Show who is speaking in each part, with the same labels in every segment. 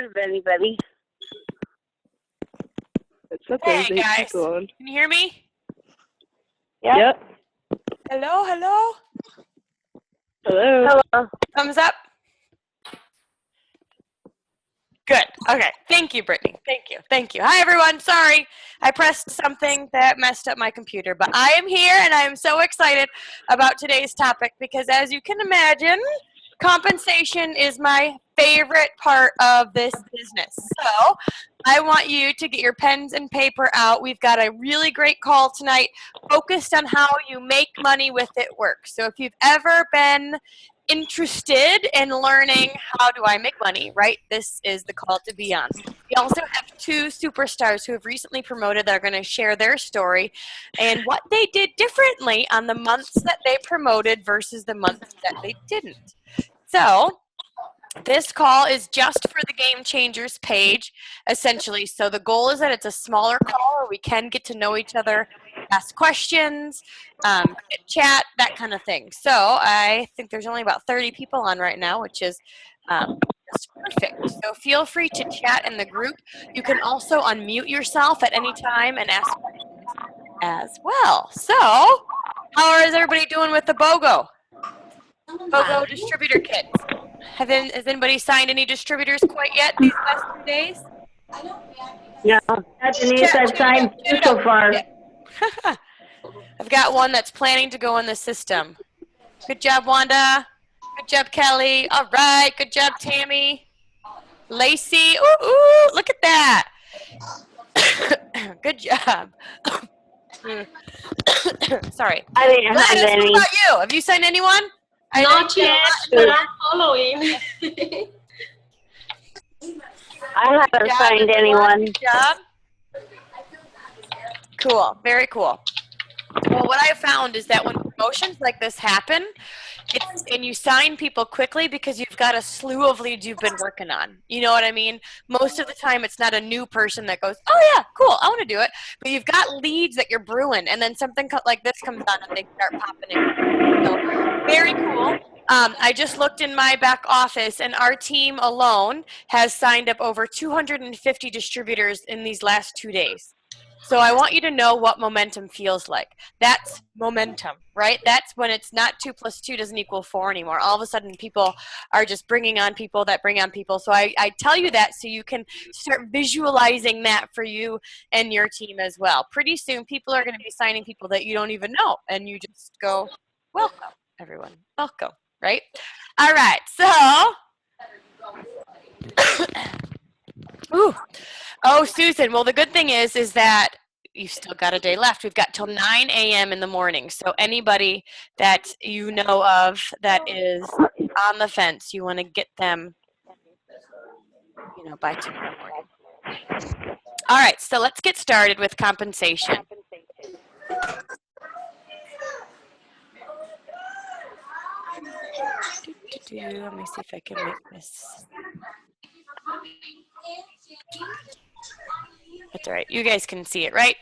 Speaker 1: of anybody.
Speaker 2: It's okay.
Speaker 3: Hey guys, can you hear me?
Speaker 2: Yep.
Speaker 3: Hello, hello.
Speaker 2: Hello.
Speaker 1: Hello.
Speaker 3: Thumbs up. Good. Okay. Thank you, Brittany. Thank you. Thank you. Hi, everyone. Sorry, I pressed something that messed up my computer, but I am here and I am so excited about today's topic because, as you can imagine, compensation is my favorite part of this business. So I want you to get your pens and paper out. We've got a really great call tonight focused on how you make money with it work. So if you've ever been interested in learning how do I make money, right? This is the call to be on. We also have two superstars who have recently promoted that are going to share their story and what they did differently on the months that they promoted versus the months that they didn't. So this call is just for the Game Changers page, essentially. So the goal is that it's a smaller call where we can get to know each other, ask questions, chat, that kind of thing. So I think there's only about 30 people on right now, which is just perfect. So feel free to chat in the group. You can also unmute yourself at any time and ask questions as well. So how is everybody doing with the BOGO? BOGO distributor kit. Has anybody signed any distributors quite yet these last 2 days?
Speaker 1: No, Denise, I've signed two so far.
Speaker 3: Yeah. I've got one that's planning to go in the system. Good job, Wanda. Good job, Kelly. All right. Good job, Tammy. Lacey. Ooh, ooh, look at that. Good job. Sorry.
Speaker 1: I didn't have
Speaker 3: Gladys,
Speaker 1: any.
Speaker 3: what about you? Have you signed anyone?
Speaker 4: Not yet, but I'm following.
Speaker 1: I haven't signed anyone.
Speaker 3: Good job. Cool. Very cool. Well, what I found is that when promotions like this happen, and you sign people quickly because you've got a slew of leads you've been working on. You know what I mean? Most of the time, it's not a new person that goes, oh, yeah, cool, I want to do it. But you've got leads that you're brewing, and then something like this comes on, and they start popping in. So, very cool. I just looked in my back office, and our team alone has signed up over 250 distributors in these last 2 days. So I want you to know what momentum feels like. That's momentum, right? That's when it's not 2 + 2 doesn't equal 4 anymore. All of a sudden, people are just bringing on people that bring on people. So I tell you that so you can start visualizing that for you and your team as well. Pretty soon, people are going to be signing people that you don't even know, and you just go, welcome, everyone. Welcome, right? All right, so... Ooh. Oh, Susan. Well, the good thing is that you've still got a day left. We've got till 9 a.m. in the morning. So anybody that you know of that is on the fence, you want to get them, by tomorrow morning. All right. So let's get started with compensation. Let me see if I can make this. That's all right. You guys can see it, right?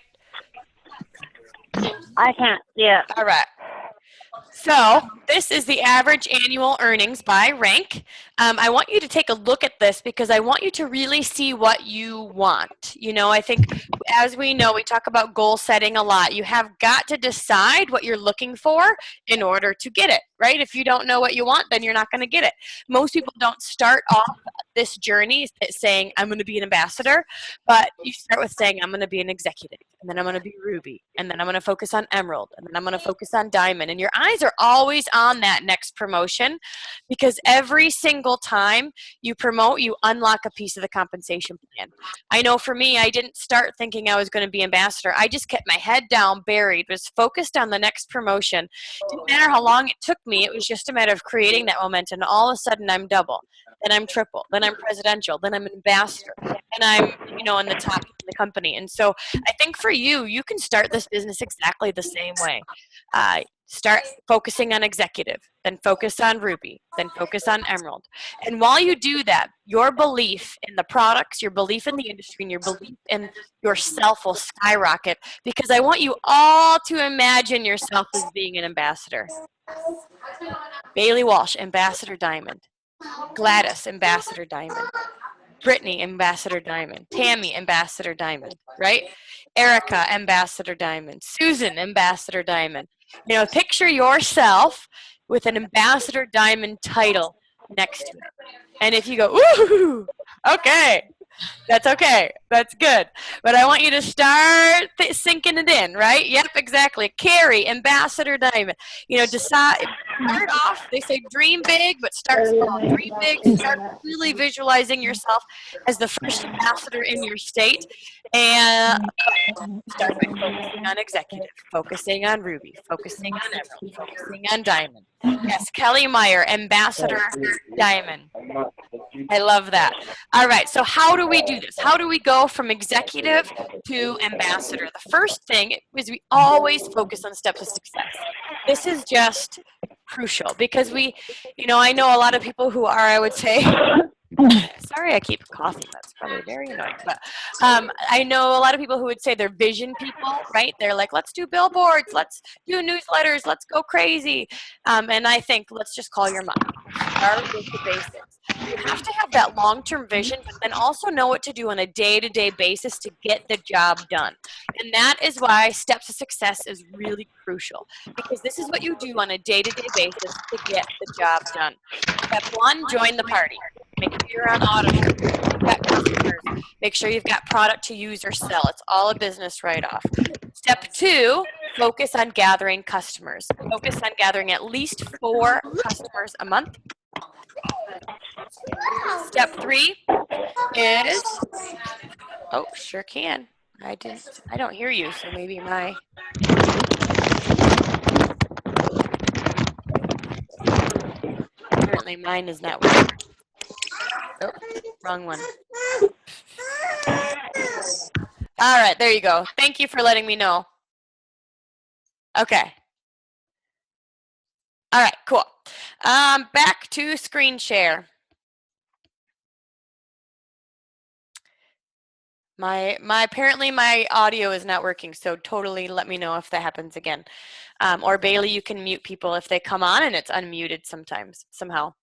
Speaker 1: I can't see it.
Speaker 3: All right. So this is the average annual earnings by rank. I want you to take a look at this because I want you to really see what you want. I think as we know, we talk about goal setting a lot. You have got to decide what you're looking for in order to get it, right? If you don't know what you want, then you're not going to get it. Most people don't start off this journey saying, I'm going to be an ambassador, but you start with saying, I'm going to be an executive, and then I'm going to be Ruby, and then I'm going to focus on Emerald, and then I'm going to focus on Diamond. And your eyes are always on that next promotion because every single time you promote, you unlock a piece of the compensation plan. I know for me, I didn't start thinking I was going to be ambassador. I just kept my head down, buried, was focused on the next promotion. Didn't matter how long it took me. It was just a matter of creating that momentum. And all of a sudden, I'm double. Then I'm triple. Then I'm presidential. Then I'm ambassador. And I'm, in the top of the company. And so I think for you, you can start this business exactly the same way. Start focusing on executive, then focus on Ruby, then focus on Emerald. And while you do that, your belief in the products, your belief in the industry, and your belief in yourself will skyrocket because I want you all to imagine yourself as being an ambassador. Bailey Walsh, Ambassador Diamond. Gladys, Ambassador Diamond. Brittany, Ambassador Diamond. Tammy, Ambassador Diamond, right? Erica, Ambassador Diamond. Susan, Ambassador Diamond. You know, picture yourself with an Ambassador Diamond title next to it. And if you go, ooh, okay, that's okay. That's good. But I want you to start sinking it in, right? Yep, exactly. Carrie, Ambassador Diamond. You know, decide, start off, they say dream big, but start small. Dream big, start really visualizing yourself as the first ambassador in your state. And start by focusing on executive, focusing on Ruby, focusing on Emerald, focusing on Diamond. Yes, Kelly Meyer, Ambassador Diamond. I love that. All right, so how do we do this? How do we go from executive to ambassador? The first thing is we always focus on steps of success. This is just crucial because we, you know, I know a lot of people who are, I would say, sorry, I keep coughing. That's probably very annoying. But I know a lot of people who would say they're vision people, right? They're like, let's do billboards, let's do newsletters, let's go crazy. And I think, let's just call your mom. Start with the basics. You have to have that long-term vision, but then also know what to do on a day-to-day basis to get the job done. And that is why steps of success is really crucial, because this is what you do on a day-to-day basis to get the job done. Step 1, join the party. Make sure you're on auditor. You've got customers. Make sure you've got product to use or sell. It's all a business write-off. Step 2, focus on gathering customers. Focus on gathering at least 4 customers a month. Step 3 is, oh, sure can. I don't hear you, so maybe my, apparently mine is not working. Oh, wrong one. All right, there you go. Thank you for letting me know. Okay. All right, cool. Back to screen share. Apparently my audio is not working, so totally let me know if that happens again. Or Bailey, you can mute people if they come on and it's unmuted somehow.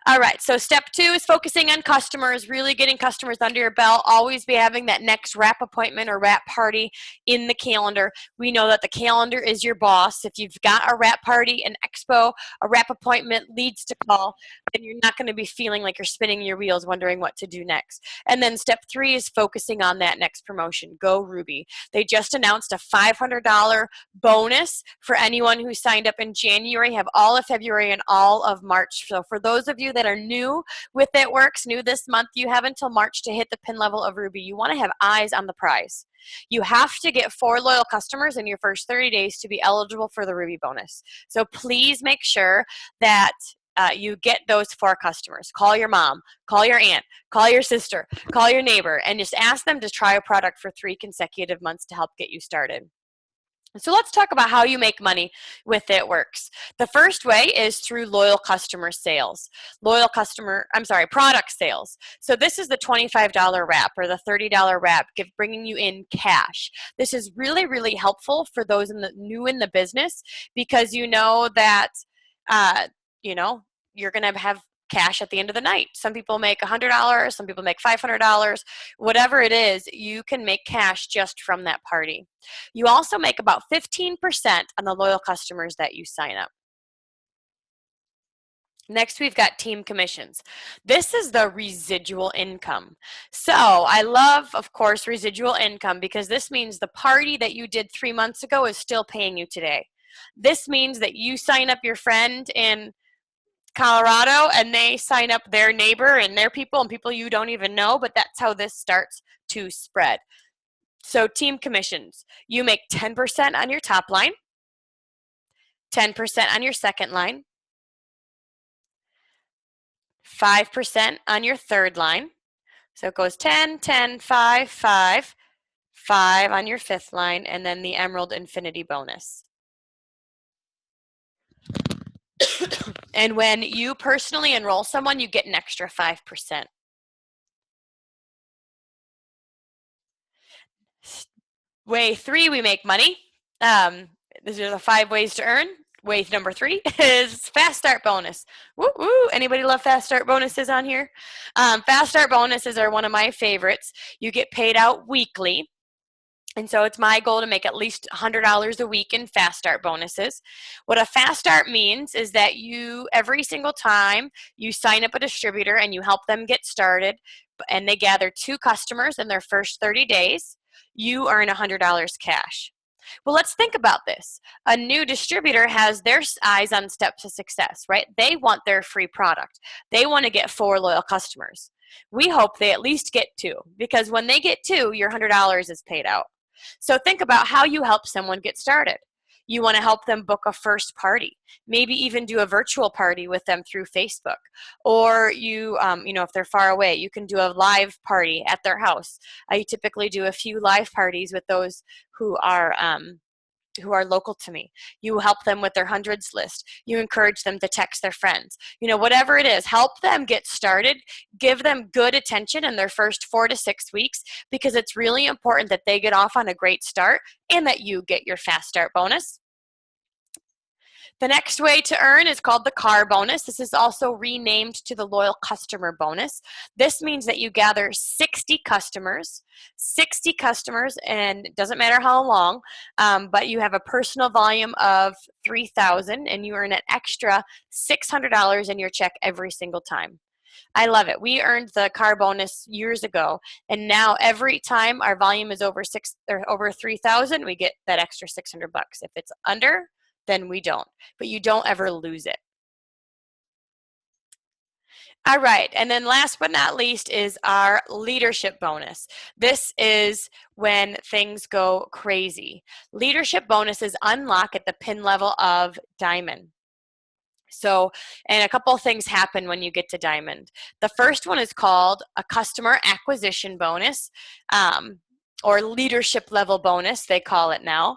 Speaker 3: All right, so step 2 is focusing on customers, really getting customers under your belt. Always be having that next wrap appointment or wrap party in the calendar. We know that the calendar is your boss. If you've got a wrap party, an expo, a wrap appointment leads to call, then you're not going to be feeling like you're spinning your wheels wondering what to do next. And then step 3 is focusing on that next promotion. Go Ruby. They just announced a $500 bonus for anyone who signed up in January, have all of February and all of March. So for those of you that are new with It Works, new this month, you have until March to hit the pin level of Ruby. You want to have eyes on the prize. You have to get 4 loyal customers in your first 30 days to be eligible for the Ruby bonus. So please make sure that you get those 4 customers. Call your mom, call your aunt, call your sister, call your neighbor, and just ask them to try a product for 3 consecutive months to help get you started. So let's talk about how you make money with It Works. The first way is through loyal customer sales. Product sales. So this is the $25 wrap or the $30 wrap, bringing you in cash. This is really, really helpful for those new in the business, because you know that, you're going to have cash at the end of the night. Some people make $100, some people make $500, whatever it is, you can make cash just from that party. You also make about 15% on the loyal customers that you sign up. Next, we've got team commissions. This is the residual income. So I love, of course, residual income, because this means the party that you did 3 months ago is still paying you today. This means that you sign up your friend in Colorado and they sign up their neighbor and their people and people you don't even know, but that's how this starts to spread. So team commissions, you make 10% on your top line, 10% on your second line, 5% on your third line. So it goes 10, 10, 5, 5, 5 on your fifth line, and then the Emerald Infinity bonus. And when you personally enroll someone, you get an extra 5%. Way 3, we make money. These are the 5 ways to earn. way number 3 is fast start bonus. Woo woo! Anybody love fast start bonuses on here? Fast start bonuses are one of my favorites. You get paid out weekly. And so it's my goal to make at least $100 a week in fast start bonuses. What a fast start means is that you, every single time you sign up a distributor and you help them get started, and they gather 2 customers in their first 30 days, you earn $100 cash. Well, let's think about this. A new distributor has their eyes on steps to success, right? They want their free product. They want to get 4 loyal customers. We hope they at least get 2, because when they get 2, your $100 is paid out. So think about how you help someone get started. You want to help them book a first party, maybe even do a virtual party with them through Facebook. Or you know, if they're far away, you can do a live party at their house. I typically do a few live parties with those who are local to me. You help them with their hundreds list. You encourage them to text their friends. You know, whatever it is, help them get started. Give them good attention in their first 4 to 6 weeks, because it's really important that they get off on a great start and that you get your fast start bonus. The next way to earn is called the CAR bonus. This is also renamed to the loyal customer bonus. This means that you gather 60 customers, and it doesn't matter how long, but you have a personal volume of 3,000, and you earn an extra $600 in your check every single time. I love it. We earned the CAR bonus years ago, and now every time our volume is over 3,000, we get that extra $600. If it's under, then we don't, but you don't ever lose it. All right, and then last but not least is our leadership bonus. This is when things go crazy. Leadership bonuses unlock at the pin level of diamond. So, and a couple of things happen when you get to diamond. The first one is called a customer acquisition bonus, or leadership level bonus, they call it now.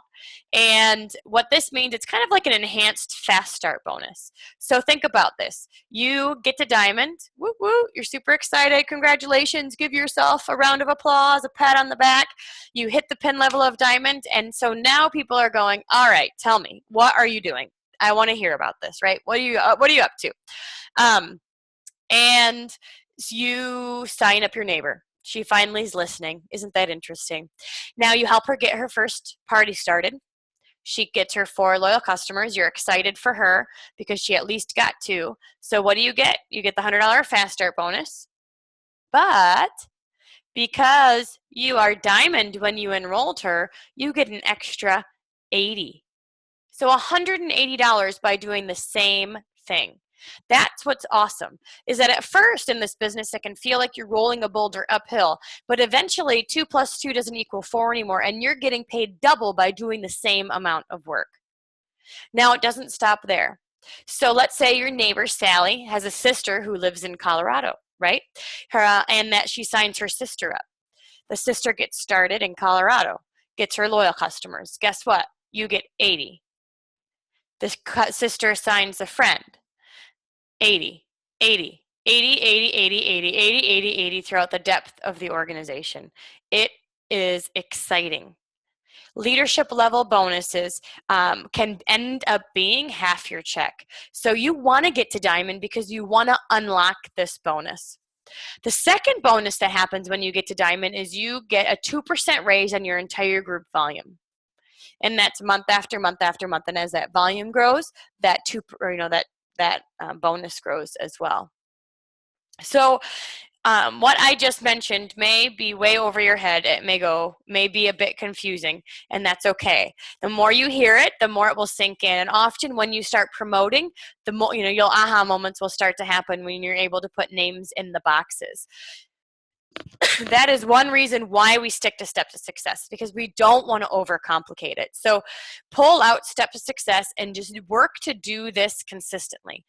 Speaker 3: And what this means, it's kind of like an enhanced fast start bonus. So think about this. You get to diamond, woo woo, you're super excited, congratulations, give yourself a round of applause, a pat on the back. You hit the pin level of diamond, and so now people are going, all right, tell me, what are you doing? I want to hear about this, right? What are you up to? And you sign up your neighbor. She finally is listening. Isn't that interesting? Now you help her get her first party started. She gets her 4 loyal customers. You're excited for her because she at least got 2. So what do you get? You get the $100 fast start bonus. But because you are diamond when you enrolled her, you get an extra $80. So $180 by doing the same thing. That's what's awesome, is that at first in this business, it can feel like you're rolling a boulder uphill, but eventually 2 plus 2 doesn't equal 4 anymore, and you're getting paid double by doing the same amount of work. Now, it doesn't stop there. So let's say your neighbor, Sally, has a sister who lives in Colorado, right? And that she signs her sister up. The sister gets started in Colorado, gets her loyal customers. Guess what? You get 80. The sister signs a friend. 80, 80, 80, 80, 80, 80, 80, 80, 80 throughout the depth of the organization. It is exciting. Leadership level bonuses can end up being half your check. So you want to get to diamond because you want to unlock this bonus. The second bonus that happens when you get to diamond is you get a 2% raise on your entire group volume. And that's month after month after month. And as that volume grows, that bonus grows as well. So what I just mentioned may be way over your head. It may be a bit confusing, and that's okay. The more you hear it, the more it will sink in. And often when you start promoting, the more, your aha moments will start to happen when you're able to put names in the boxes. That is one reason why we stick to Step to Success, because we don't want to overcomplicate it. So pull out Step to Success and just work to do this consistently.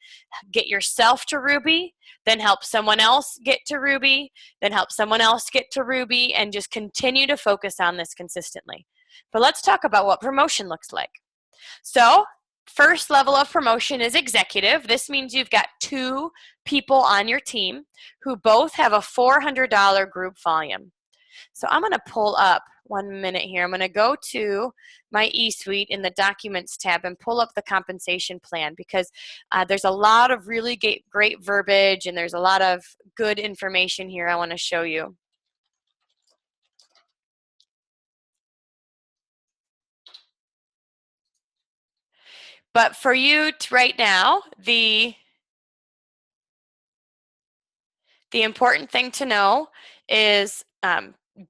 Speaker 3: Get yourself to Ruby, then help someone else get to Ruby, then help someone else get to Ruby, and just continue to focus on this consistently. But let's talk about what promotion looks like. So first level of promotion is executive. This means you've got 2 people on your team who both have a $400 group volume. So I'm going to pull up 1 minute here. I'm going to go to my eSuite in the Documents tab and pull up the compensation plan because there's a lot of really great verbiage and there's a lot of good information here I want to show you. But for you right now, the important thing to know is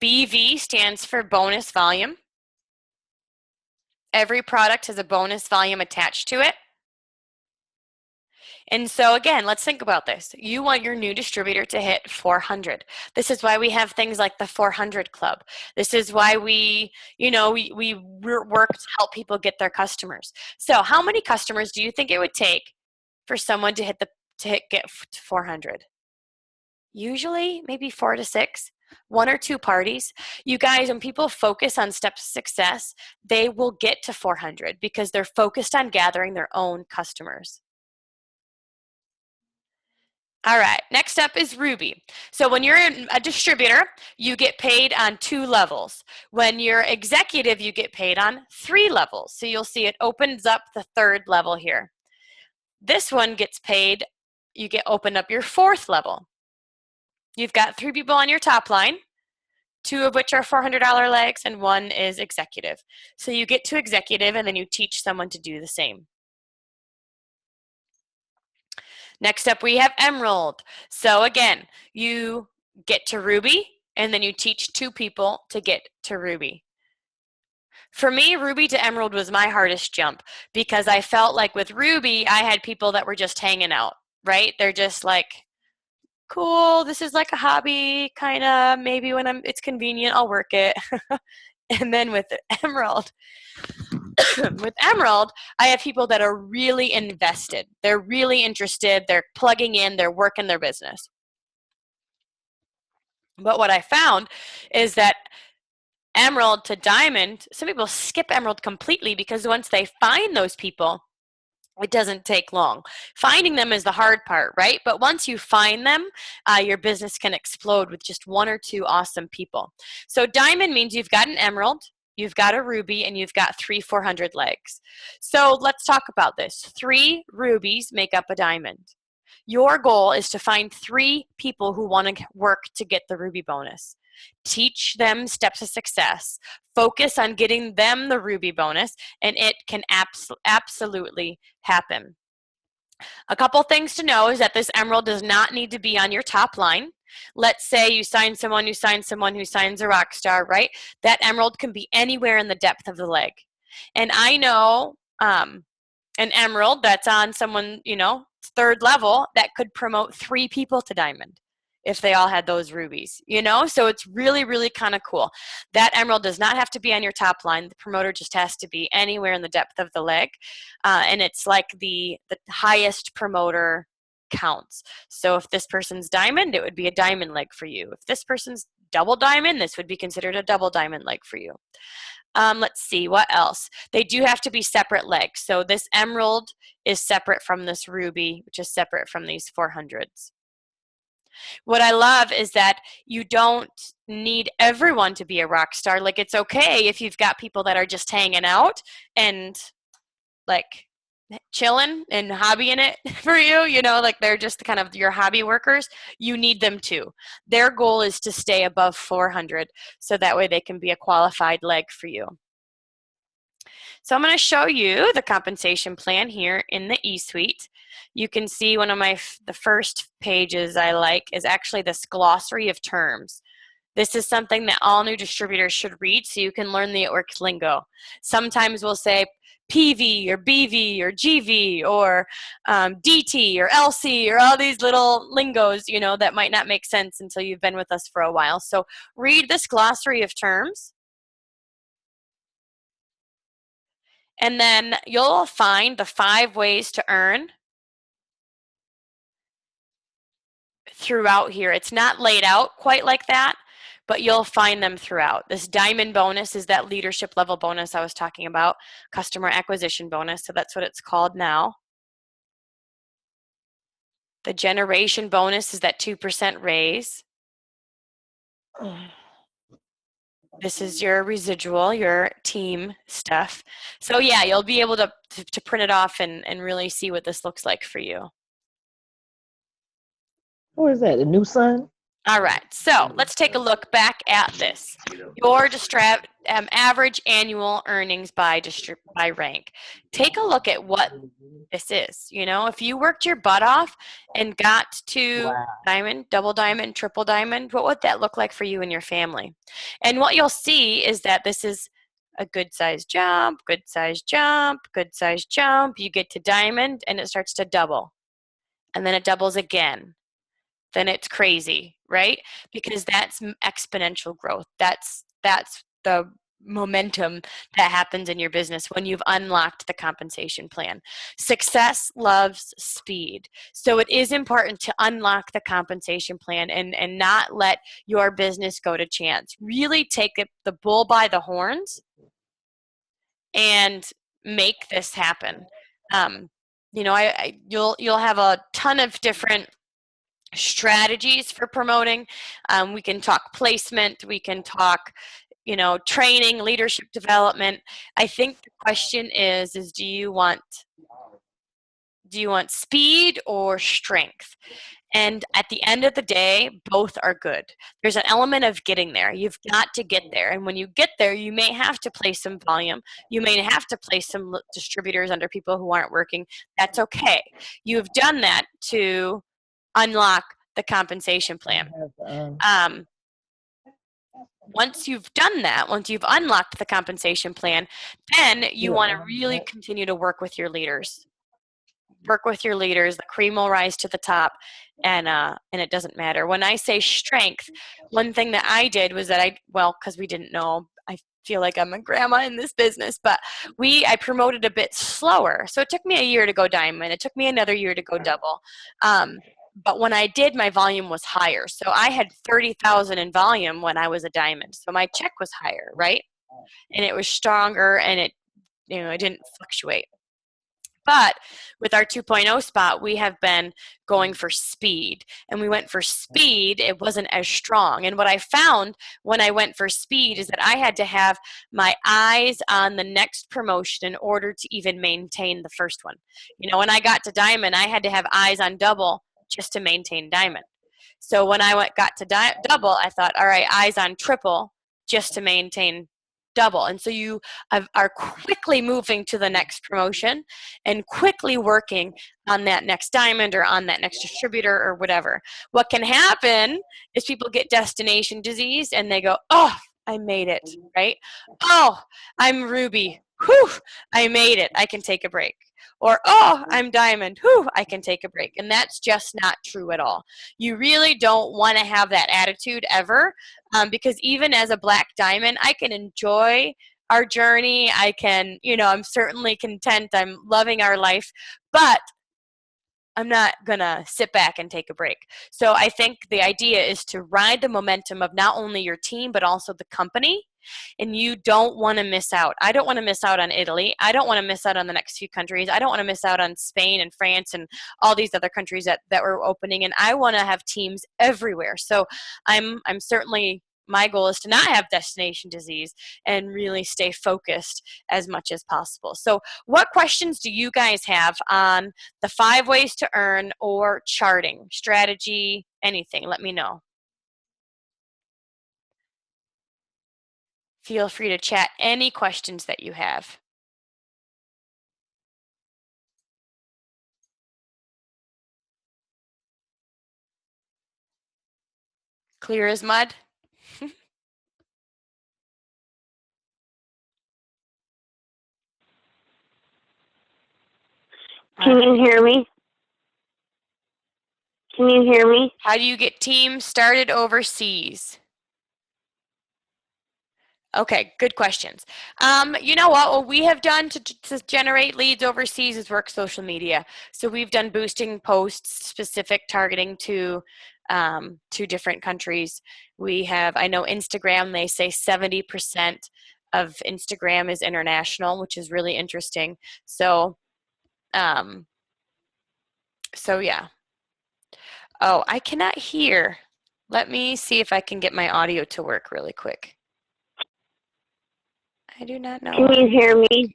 Speaker 3: BV stands for bonus volume. Every product has a bonus volume attached to it. And so again, let's think about this. You want your new distributor to hit 400. This is why we have things like the 400 Club. This is why we work to help people get their customers. So how many customers do you think it would take for someone to get to 400? Usually maybe 4 to 6. 1 or 2 parties. You guys, when people focus on steps to success, they will get to 400 because they're focused on gathering their own customers. All right, next up is Ruby. So when you're a distributor, you get paid on 2 levels. When you're executive, you get paid on 3 levels. So you'll see it opens up the 3rd level here. This one gets paid, you get open up your 4th level. You've got 3 people on your top line, 2 of which are $400 legs and 1 is executive. So you get to executive and then you teach someone to do the same. Next up we have Emerald. So again, you get to Ruby and then you teach 2 people to get to Ruby. For me, Ruby to Emerald was my hardest jump because I felt like with Ruby, I had people that were just hanging out, right? They're just like, cool, this is like a hobby, kind of, maybe when it's convenient, I'll work it. And then with Emerald, I have people that are really invested. They're really interested, they're plugging in, they're working their business. But what I found is that Emerald to Diamond, some people skip Emerald completely because once they find those people, it doesn't take long. Finding them is the hard part, right? But once you find them, your business can explode with just 1 or 2 awesome people. So Diamond means you've got an Emerald, you've got a Ruby, and you've got 3 400 legs. So let's talk about this. 3 Rubies make up a Diamond. Your goal is to find 3 people who want to work to get the Ruby bonus. Teach them steps of success. Focus on getting them the Ruby bonus, and it can absolutely happen. A couple things to know is that this Emerald does not need to be on your top line. Let's say you sign someone who signs someone who signs a rock star, right? That Emerald can be anywhere in the depth of the leg. And I know an Emerald that's on someone, 3rd level that could promote 3 people to Diamond if they all had those rubies, So it's really, really kind of cool. That Emerald does not have to be on your top line. The promoter just has to be anywhere in the depth of the leg. And it's like the highest promoter counts. So if this person's Diamond, it would be a Diamond leg for you. If this person's double Diamond, this would be considered a double Diamond leg for you. Let's see, what else? They do have to be separate legs. So this Emerald is separate from this Ruby, which is separate from these 400s. What I love is that you don't need everyone to be a rock star. Like, it's okay if you've got people that are just hanging out and like chilling and hobbying it for you, like they're just kind of your hobby workers. You need them too. Their goal is to stay above 400 so that way they can be a qualified leg for you. So I'm going to show you the compensation plan here in the eSuite. You can see one of the first pages I like is actually this glossary of terms. This is something that all new distributors should read so you can learn the It Works lingo. Sometimes we'll say PV or BV or GV or DT or LC or all these little lingos, that might not make sense until you've been with us for a while. So read this glossary of terms. And then you'll find the 5 ways to earn throughout here. It's not laid out quite like that, but you'll find them throughout. This Diamond bonus is that leadership level bonus I was talking about, customer acquisition bonus, so that's what it's called now. The generation bonus is that 2% raise. This is your residual, your team stuff. So yeah, you'll be able to print it off and really see what this looks like for you.
Speaker 5: Where is that? The new sun?
Speaker 3: All right, so let's take a look back at this. Your average annual earnings by rank. Take a look at what this is. You know, if you worked your butt off and got to diamond, double diamond, triple diamond, what would that look like for you and your family? And what you'll see is that this is a good size jump, good size jump, good size jump. You get to diamond and it starts to double. And then it doubles again. Then it's crazy, right? Because that's exponential growth. That's the momentum that happens in your business when you've unlocked the compensation plan. Success loves speed. So it is important to unlock the compensation plan and not let your business go to chance. Really take the bull by the horns and make this happen. You know, you'll have a ton of different strategies for promoting. We can talk placement, we can talk, you know, training, leadership development. I think the question is do you want speed or strength? And at the end of the day, both are good. There's an element of getting there. You've got to get there. And when you get there, you may have to place some volume. You may have to place some distributors under people who aren't working. That's okay. You've done that to unlock the compensation plan. Once you've done that, once you've unlocked the compensation plan, then you want to really continue to work with your leaders. Work with your leaders. The cream will rise to the top, and it doesn't matter. When I say strength, one thing that I did was that because we didn't know, I feel like I'm a grandma in this business, but I promoted a bit slower. So it took me a year to go diamond. It took me another year to go double. But when I did, my volume was higher. So I had 30,000 in volume when I was a diamond. So my check was higher, right? And it was stronger, and it didn't fluctuate. But with our 2.0 spot, we have been going for speed. And we went for speed. It wasn't as strong. And what I found when I went for speed is that I had to have my eyes on the next promotion in order to even maintain the first one. You know, when I got to diamond, I had to have eyes on double just to maintain diamond. So when I got to double, I thought, all right, eyes on triple just to maintain double. And so you are quickly moving to the next promotion and quickly working on that next diamond or on that next distributor or whatever. What can happen is people get destination disease and they go, oh, I made it, right? Oh, I'm ruby. Whew, I made it. I can take a break. Or, oh, I'm diamond. Whew, I can take a break. And that's just not true at all. You really don't want to have that attitude ever, because even as a black diamond, I can enjoy our journey. I can, I'm certainly content. I'm loving our life. But I'm not going to sit back and take a break. So I think the idea is to ride the momentum of not only your team, but also the company. And you don't want to miss out. I don't want to miss out on Italy. I don't want to miss out on the next few countries. I don't want to miss out on Spain and France and all these other countries that we're opening. And I want to have teams everywhere. So I'm certainly, my goal is to not have destination disease and really stay focused as much as possible. So what questions do you guys have on the 5 ways to earn or charting, strategy, anything? Let me know. Feel free to chat any questions that you have. Clear as mud?
Speaker 1: Can you hear me? Can you hear me?
Speaker 3: How do you get teams started overseas? Okay, good questions. You know what we have done to generate leads overseas is work social media. So we've done boosting posts, specific targeting to different countries. I know Instagram, they say 70% of Instagram is international, which is really interesting. So yeah. Oh, I cannot hear. Let me see if I can get my audio to work really quick. I do not know.
Speaker 1: Can you hear me?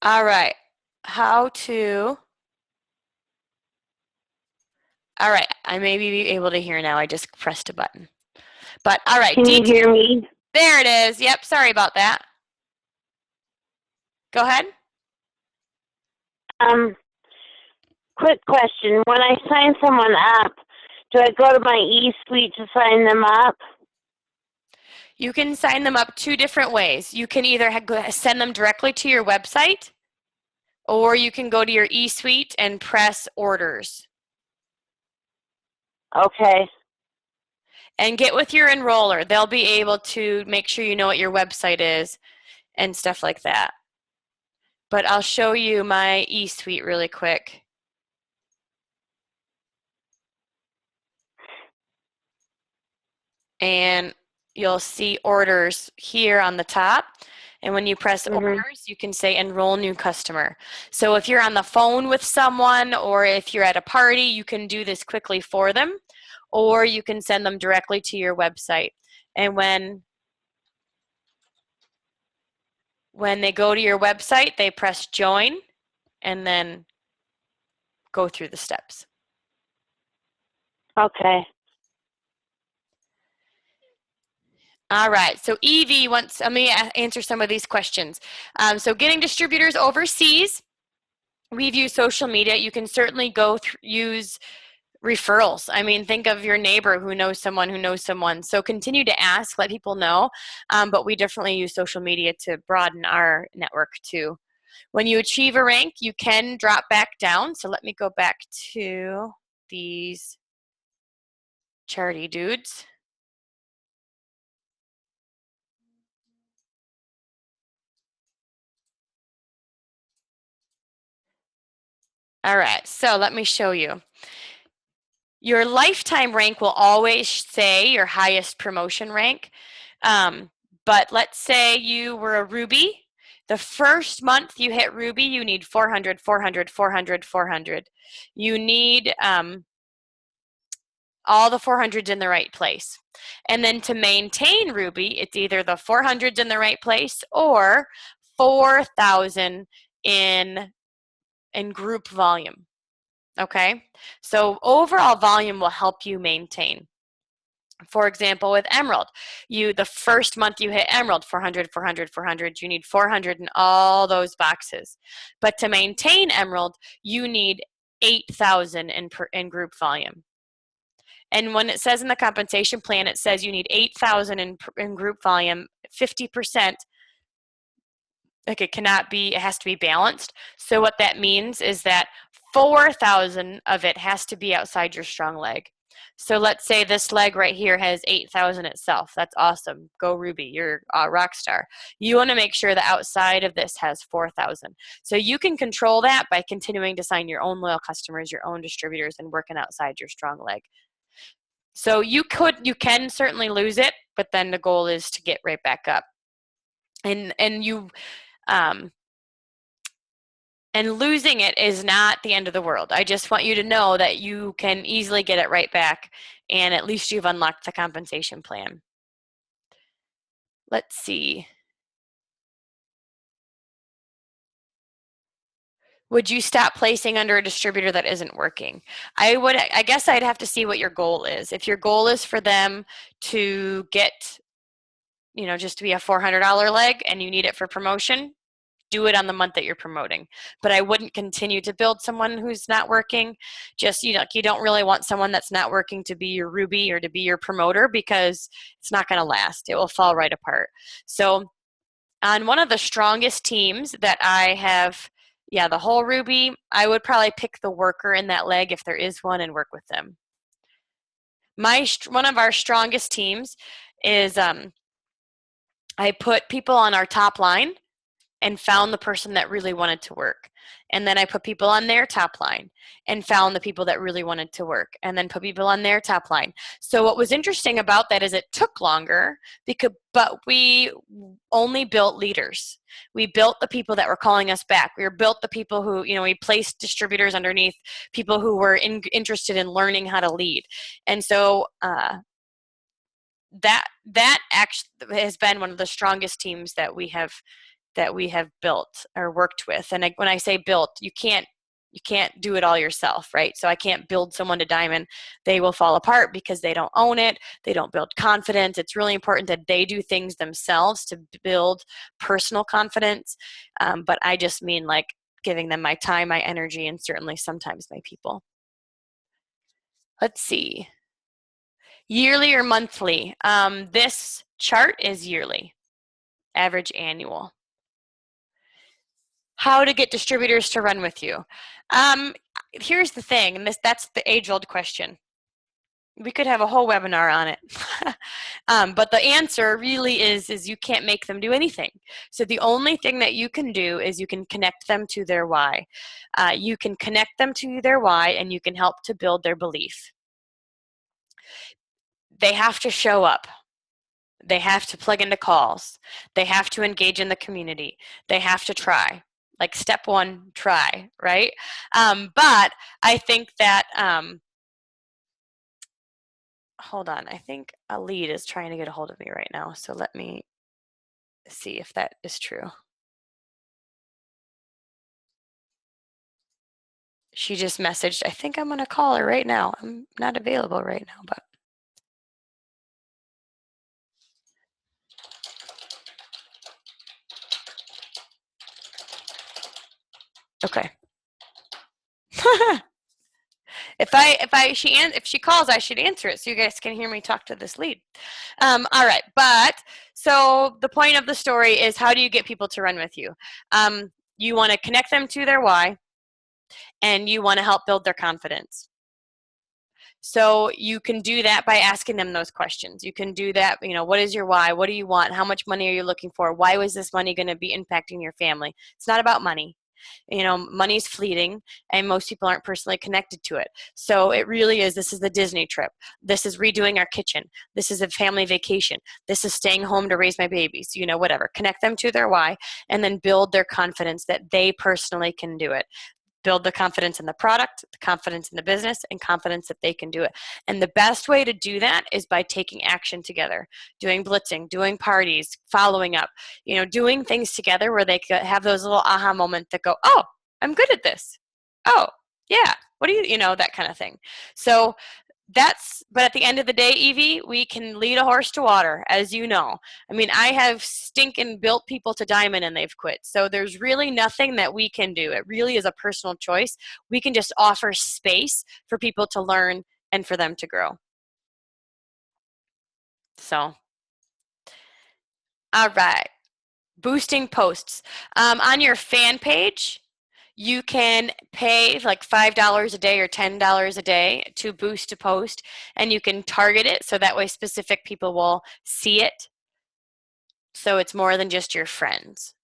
Speaker 3: All right. How to. All right. I may be able to hear now. I just pressed a button. But all right.
Speaker 1: Can you hear me?
Speaker 3: There it is. Yep. Sorry about that. Go ahead.
Speaker 1: Quick question. When I sign someone up, do I go to my eSuite to sign them up?
Speaker 3: You can sign them up two different ways. You can either send them directly to your website, or you can go to your eSuite and press orders.
Speaker 1: Okay.
Speaker 3: And get with your enroller. They'll be able to make sure you know what your website is and stuff like that. But I'll show you my eSuite really quick. And you'll see orders here on the top. And when you press orders, you can say enroll new customer. So if you're on the phone with someone or if you're at a party, you can do this quickly for them, or you can send them directly to your website. And when they go to your website, they press join and then go through the steps.
Speaker 1: Okay.
Speaker 3: All right, so Evie wants, let me answer some of these questions. So getting distributors overseas, we've used social media. You can certainly use referrals. I mean, think of your neighbor who knows someone who knows someone. So continue to ask, let people know, but we definitely use social media to broaden our network too. When you achieve a rank, you can drop back down. So let me go back to these charity dudes. All right, so let me show you. Your lifetime rank will always say your highest promotion rank. But let's say you were a Ruby. The first month you hit Ruby, you need 400, 400, 400, 400. You need all the 400s in the right place. And then to maintain Ruby, it's either the 400s in the right place or 4,000 in group volume. Okay, so overall volume will help you maintain. For example, with Emerald, the first month you hit Emerald, 400, 400, 400, you need 400 in all those boxes. But to maintain Emerald, you need 8,000 in group volume. And when it says in the compensation plan, it says you need 8,000 in group volume, 50%. Like it has to be balanced. So what that means is that 4,000 of it has to be outside your strong leg. So let's say this leg right here has 8,000 itself. That's awesome. Go Ruby, you're a rock star. You want to make sure the outside of this has 4,000. So you can control that by continuing to sign your own loyal customers, your own distributors, and working outside your strong leg. So you can certainly lose it, but then the goal is to get right back up. And losing it is not the end of the world. I just want you to know that you can easily get it right back, and at least you've unlocked the compensation plan. Let's see. Would you stop placing under a distributor that isn't working? I guess I'd have to see what your goal is. If your goal is for them to get, just to be a $400 leg and you need it for promotion, do it on the month that you're promoting. But I wouldn't continue to build someone who's not working. Just, you don't really want someone that's not working to be your Ruby or to be your promoter, because it's not going to last. It will fall right apart. So on one of the strongest teams that I have, the whole Ruby, I would probably pick the worker in that leg if there is one and work with them. One of our strongest teams is I put people on our top line, and found the person that really wanted to work. And then I put people on their top line and found the people that really wanted to work, and then put people on their top line. So what was interesting about that is it took longer, but we only built leaders. We built the people that were calling us back. We built the people who, we placed distributors underneath people who were interested in learning how to lead. And so that actually has been one of the strongest teams that we have built or worked with. And when I say built, you can't do it all yourself, right? So I can't build someone to diamond. They will fall apart because they don't own it. They don't build confidence. It's really important that they do things themselves to build personal confidence. But I just mean like giving them my time, my energy, and certainly sometimes my people. Let's see. Yearly or monthly? This chart is yearly, average annual. How to get distributors to run with you. Here's the thing, and that's the age-old question. We could have a whole webinar on it. But the answer really is you can't make them do anything. So the only thing that you can do is you can connect them to their why. You can connect them to their why, and you can help to build their belief. They have to show up. They have to plug into calls. They have to engage in the community. They have to try. Like step one, try, right? But I think that, hold on, I think a lead is trying to get a hold of me right now. So let me see if that is true. She just messaged, I think I'm gonna call her right now. I'm not available right now, but. Okay. If she calls, I should answer it so you guys can hear me talk to this lead. All right, but so the point of the story is, how do you get people to run with you? You want to connect them to their why, and you want to help build their confidence. So you can do that by asking them those questions. You can do that, what is your why? What do you want? How much money are you looking for? Why was this money going to be impacting your family? It's not about money. Money's fleeting, and most people aren't personally connected to it. So it really is, this is the Disney trip. This is redoing our kitchen. This is a family vacation. This is staying home to raise my babies, whatever. Connect them to their why, and then build their confidence that they personally can do it. Build the confidence in the product, the confidence in the business, and confidence that they can do it. And the best way to do that is by taking action together, doing blitzing, doing parties, following up, doing things together where they could have those little aha moments that go, oh, I'm good at this. Oh, yeah. What do you, that kind of thing. So but at the end of the day, Evie, we can lead a horse to water, as you know. I mean, I have stinking built people to diamond and they've quit. So there's really nothing that we can do. It really is a personal choice. We can just offer space for people to learn and for them to grow. So, all right. Boosting posts. On your fan page, you can pay like $5 a day or $10 a day to boost a post, and you can target it so that way specific people will see it. So it's more than just your friends.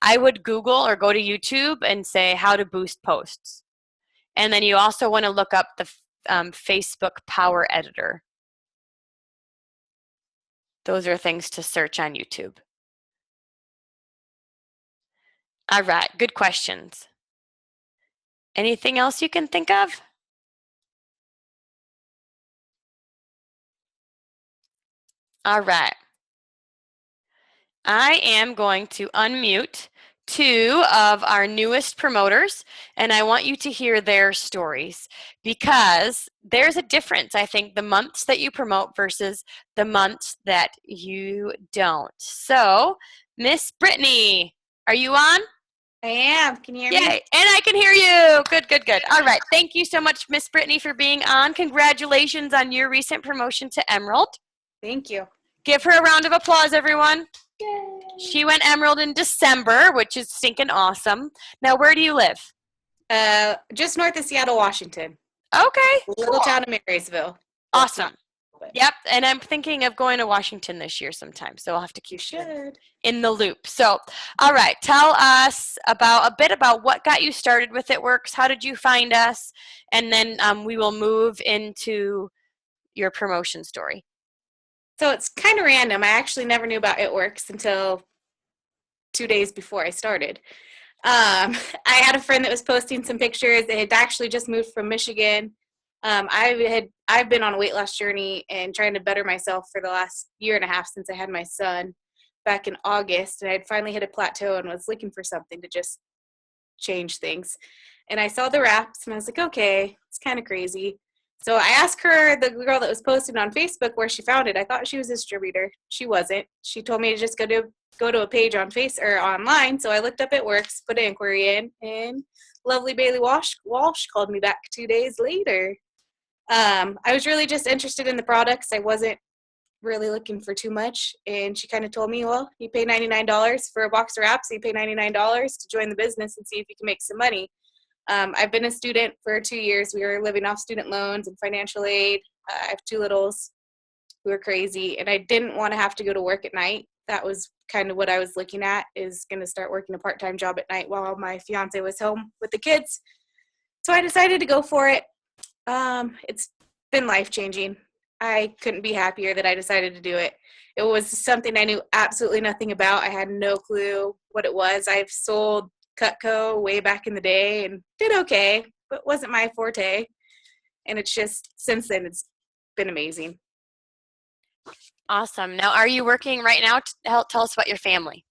Speaker 3: I would Google or go to YouTube and say how to boost posts. And then you also want to look up the Facebook Power Editor. Those are things to search on YouTube. All right, good questions. Anything else you can think of? All right. I am going to unmute 2 of our newest promoters, and I want you to hear their stories, because there's a difference, I think, the months that you promote versus the months that you don't. So, Miss Brittany, are you on?
Speaker 6: I am. Can you hear me?
Speaker 3: Yay, and I can hear you. Good, good, good. All right. Thank you so much, Miss Brittany, for being on. Congratulations on your recent promotion to Emerald.
Speaker 6: Thank you.
Speaker 3: Give her a round of applause, everyone.
Speaker 6: Yay.
Speaker 3: She went Emerald in December, which is stinking awesome. Now, where do you live?
Speaker 6: Just north of Seattle, Washington.
Speaker 3: Okay.
Speaker 6: Little town of Marysville.
Speaker 3: Awesome. Yep, and I'm thinking of going to Washington this year sometime, so I'll have to
Speaker 6: You
Speaker 3: keep you
Speaker 6: should.
Speaker 3: in the loop. So, all right, tell us about a bit about what got you started with It Works. How did you find us? And then we will move into your promotion story.
Speaker 6: So it's kind of random. I actually never knew about It Works until 2 days before I started. I had a friend that was posting some pictures. They had actually just moved from Michigan. I've been on a weight loss journey and trying to better myself for the last year and a half since I had my son back in August, and I'd finally hit a plateau and was looking for something to just change things. And I saw the wraps and I was like, okay, it's kind of crazy. So I asked her, the girl that was posting on Facebook, where she found it. I thought she was a distributor. She wasn't. She told me to just go to a page on online. So I looked up It Works, put an inquiry in, and lovely Bailey Walsh called me back 2 days later. I was really just interested in the products. I wasn't really looking for too much. And she kind of told me, well, you pay $99 for a box of wraps. So you pay $99 to join the business and see if you can make some money. I've been a student for 2 years. We were living off student loans and financial aid. I have 2 littles who are crazy, and I didn't want to have to go to work at night. That was kind of what I was looking at, is going to start working a part-time job at night while my fiance was home with the kids. So I decided to go for it. It's been life-changing. I couldn't be happier that I decided to do it. It was something I knew absolutely nothing about. I had no clue what it was. I've sold Cutco way back in the day and did okay, but wasn't my forte. And it's just, since then, it's been amazing.
Speaker 3: Awesome. Now, are you working right now? Tell us about your family.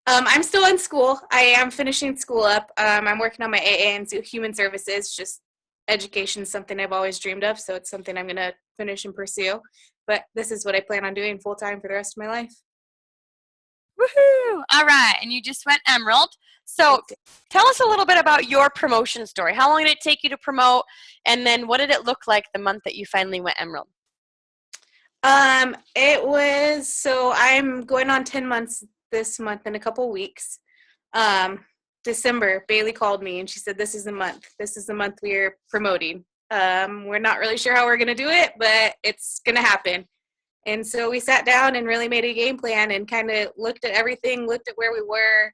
Speaker 6: I'm still in school. I am finishing school up. I'm working on my AA and human services. Just education is something I've always dreamed of, so it's something I'm going to finish and pursue. But this is what I plan on doing full time for the rest of my life.
Speaker 3: Woohoo! All right, and you just went Emerald. So tell us a little bit about your promotion story. How long did it take you to promote? And then what did it look like the month that you finally went Emerald?
Speaker 6: It was, so I'm going on 10 months this month in a couple weeks. December, Bailey called me and she said, this is the month. This is the month we're promoting. We're not really sure how we're going to do it, but it's going to happen. And so we sat down and really made a game plan and kind of looked at everything, looked at where we were,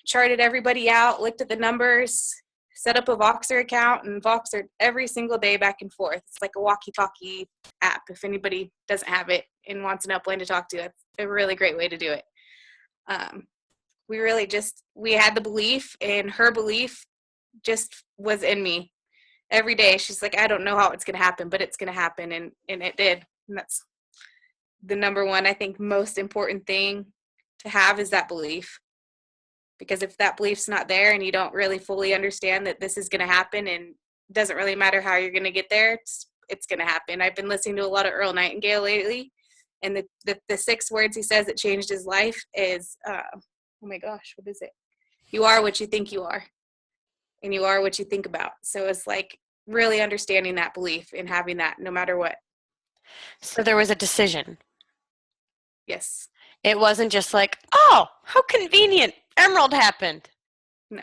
Speaker 6: charted everybody out, looked at the numbers, set up a Voxer account, and Voxered every single day back and forth. It's like a walkie-talkie app. If anybody doesn't have it and wants an upline to talk to, that's a really great way to do it. We had the belief, and her belief just was in me. Every day she's like, I don't know how it's going to happen, but it's going to happen, and it did. And that's the number one, I think, most important thing to have, is that belief. Because if that belief's not there and you don't really fully understand that this is going to happen, and it doesn't really matter how you're going to get there, it's going to happen. I've been listening to a lot of Earl Nightingale lately, and the 6 words he says that changed his life is, oh my gosh, what is it? You are what you think you are, and you are what you think about. So it's like really understanding that belief and having that no matter what.
Speaker 3: So there was a decision.
Speaker 6: Yes.
Speaker 3: It wasn't just like, oh, how convenient, Emerald happened.
Speaker 6: No.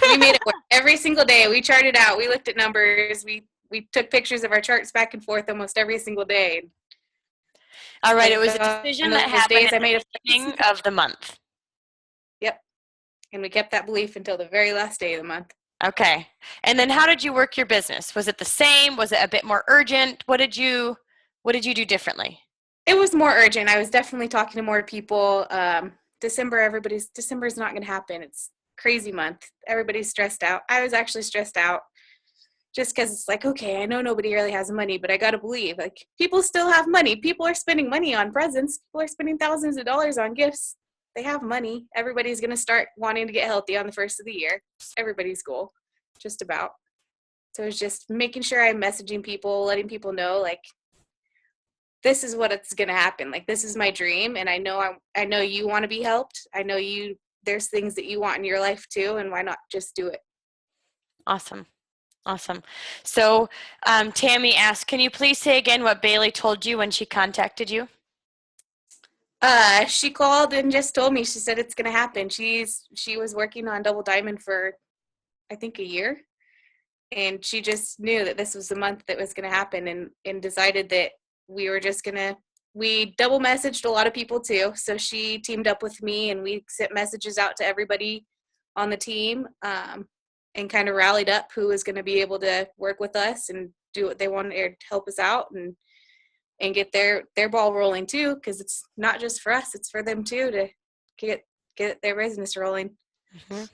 Speaker 6: We made it work. Every single day we charted out, we looked at numbers, we took pictures of our charts back and forth almost every single day.
Speaker 3: All right, it was a decision that happened at the beginning of the month.
Speaker 6: Yep. And we kept that belief until the very last day of the month.
Speaker 3: Okay. And then how did you work your business? Was it the same? Was it a bit more urgent? What did you do differently?
Speaker 6: It was more urgent. I was definitely talking to more people. December is not going to happen. It's crazy month. Everybody's stressed out. I was actually stressed out just because it's like, okay, I know nobody really has money, but I got to believe, like, people still have money. People are spending money on presents. People are spending thousands of dollars on gifts. They have money. Everybody's going to start wanting to get healthy on the first of the year. Everybody's goal, just about. So it's just making sure I'm messaging people, letting people know, like, this is what it's going to happen. Like, this is my dream, and I know you want to be helped. I know there's things that you want in your life too, and why not just do it?
Speaker 3: Awesome. So Tammy asked, can you please say again what Bailey told you when she contacted you?
Speaker 6: She called and just told me. She said it's going to happen. She was working on Double Diamond for, I think, a year. And she just knew that this was the month that was going to happen, and decided that we were just going to, we double messaged a lot of people too. So she teamed up with me, and we sent messages out to everybody on the team, and kind of rallied up who was going to be able to work with us and do what they wanted to help us out, and get their ball rolling too, because it's not just for us, it's for them too, to get their business rolling.
Speaker 3: Mm-hmm.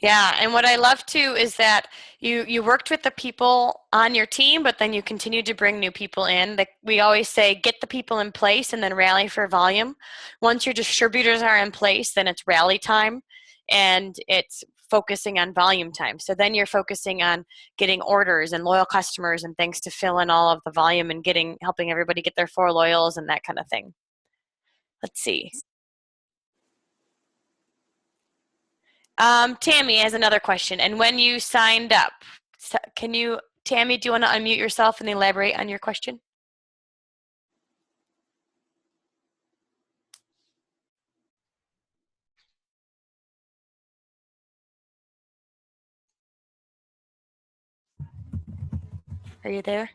Speaker 3: Yeah, and what I love too is that you worked with the people on your team, but then you continued to bring new people in. We always say, get the people in place and then rally for volume. Once your distributors are in place, then it's rally time, and it's focusing on volume time. So then you're focusing on getting orders and loyal customers and things to fill in all of the volume, and helping everybody get their 4 loyals and that kind of thing. Let's see. Tammy has another question. And when you signed up, Tammy, do you want to unmute yourself and elaborate on your question? Are you there?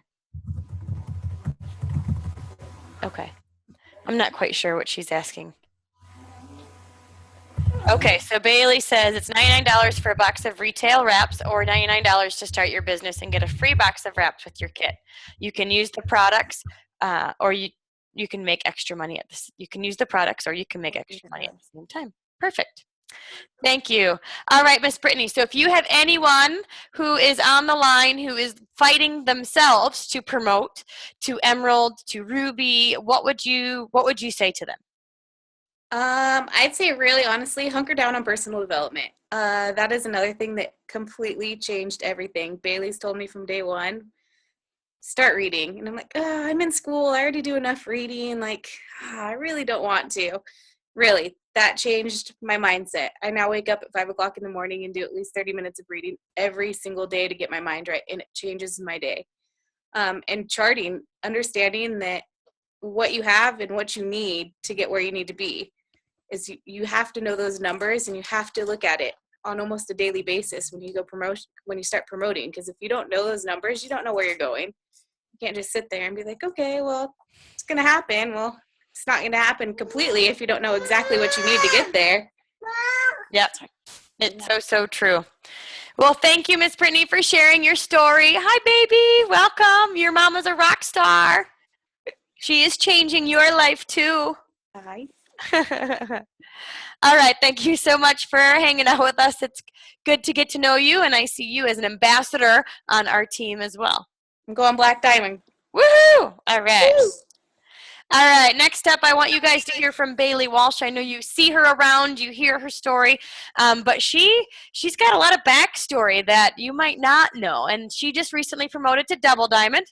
Speaker 3: Okay. I'm not quite sure what she's asking. Okay, so Bailey says it's $99 for a box of retail wraps, or $99 to start your business and get a free box of wraps with your kit. You can use the products, or you can make extra money at this. You can use the products, or you can make extra money at the same time. Perfect. Thank you. All right, Miss Brittany. So if you have anyone who is on the line who is fighting themselves to promote to Emerald, to Ruby, what would you say to them?
Speaker 6: I'd say really honestly, hunker down on personal development. That is another thing that completely changed everything. Bailey's told me from day one, start reading. And I'm like, I'm in school. I already do enough reading. Like, I really don't want to. Really, that changed my mindset. I now wake up at 5 o'clock in the morning and do at least 30 minutes of reading every single day to get my mind right. And it changes my day. And charting, understanding that what you have and what you need to get where you need to be is you have to know those numbers, and you have to look at it on almost a daily basis when you start promoting. Because if you don't know those numbers, you don't know where you're going. You can't just sit there and be like, okay, well, it's going to happen. Well, it's not going to happen completely if you don't know exactly what you need to get there.
Speaker 3: Yep. It's so true. Well, thank you, Miss Brittany, for sharing your story. Hi, baby. Welcome. Your mama's a rock star. She is changing your life, too.
Speaker 6: Hi.
Speaker 3: All right. Thank you so much for hanging out with us. It's good to get to know you, and I see you as an ambassador on our team as well.
Speaker 6: I'm going Black Diamond.
Speaker 3: Woohoo! All right.
Speaker 6: Woo!
Speaker 3: All right, next up, I want you guys to hear from Bailey Walsh. I know you see her around, you hear her story, but she's got a lot of backstory that you might not know, and she just recently promoted to Double Diamond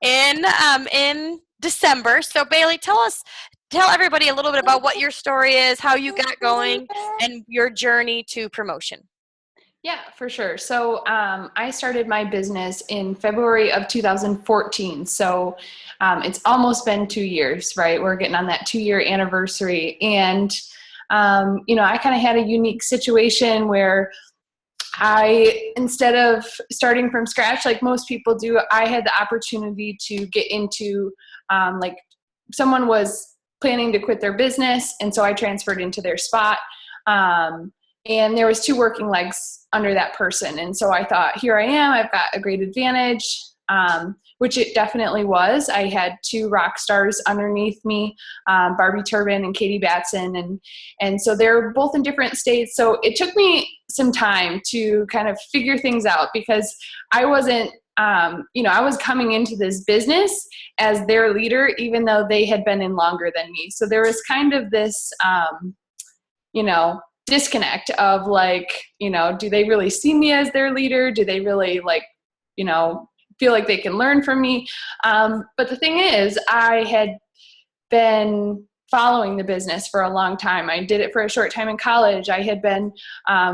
Speaker 3: in December. So Bailey, tell everybody a little bit about what your story is, how you got going, and your journey to promotion.
Speaker 7: Yeah, for sure. So I started my business in February of 2014. So it's almost been 2 years, right? We're getting on that 2-year anniversary. And, I kind of had a unique situation where instead of starting from scratch like most people do, I had the opportunity to get into, someone was planning to quit their business. And so I transferred into their spot. And there was 2 working legs under that person. And so I thought, here I am, I've got a great advantage, which it definitely was. I had 2 rock stars underneath me, Barbie Turbin and Katie Batson. And so they're both in different states. So it took me some time to kind of figure things out, because I wasn't, I was coming into this business as their leader, even though they had been in longer than me. So there was kind of this, disconnect of do they really see me as their leader? Do they really feel like they can learn from me? But the thing is, I had been following the business for a long time. I did it for a short time in college. I had been